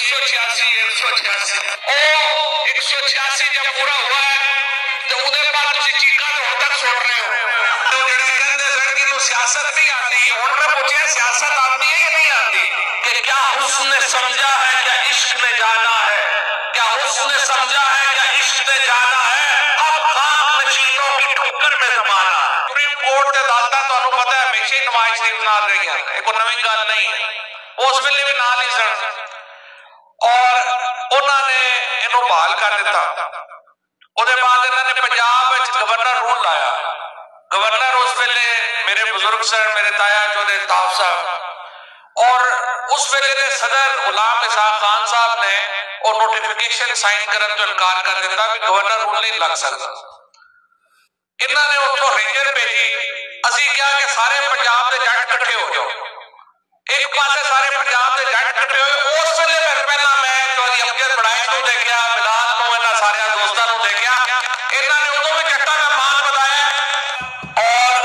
186 جب پورا ہوا ہے تو ادھر بعد تسی چیکاں تو تک سن رہے ہو تو جڑے کہندے سن کہ نو سیاست نہیں آتی ہن میں پوچھیا سیاست آتی ہے یا نہیں آتی کہ کیا حسن نے سمجھا ہے کیا عشق نے جانا ہے کیا حسن نے سمجھا ہے کیا عشق نے جانا ہے اب خاک نشینوں کی ٹھکر میں زمانہ ہے سپریم کورٹ تے عدالتاں تانوں پتہ ہے ہمیشہ ہی نواز شریف نال رہی ہیں یہ کوئی نویں گل نہیں ہے اس ویلے بھی نال ہی سن اور انہوں نے انہوں بحال کر دیتا اودے بعد انہوں نے پنجاب وچ گورنر رول لایا گورنر اس ویلے میرے بزرگ سن میرے تایا چودھری تاف صاحب اور اس ویلے دے صدر غلام اسحاق خان صاحب نے اور نوٹیفیکیشن سائن کرن تو انکار کر دیتا کہ گورنر رول نہیں لگ سکتا انہوں نے اتھوں رینجر بھیجی اسی کیا کہ سارے پنجاب دے جج کٹھے ہو جاؤ ایک پاسے سارے پنجاب دے جج کٹھے ہوئے اس ویلے پہلا میں چودھری امجد بڑائش نو دیکھیا بلال نو انہاں سارے دوستاں نو دیکھیا انہاں نے ادوں بھی جٹا کا مان بتایا اور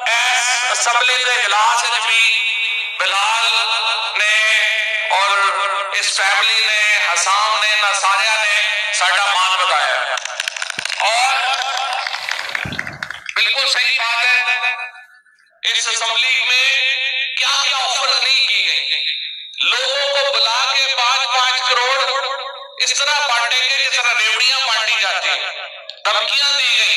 ایس اسمبلی دے اجلاس وچ بھی بلال نے اور اس فیملی نے حسام نے انہاں سارے نے ساڈا مان بتایا اور بالکل صحیح بات ہے اس اسمبلی میں کیا کیا آفر نہیں کی گئی لوگوں کو بلا کے 5-5 کروڑ اس طرح بانٹے گے جس طرح ریوڑیاں بانٹی جاتی ہیں دھمکیاں دی گئی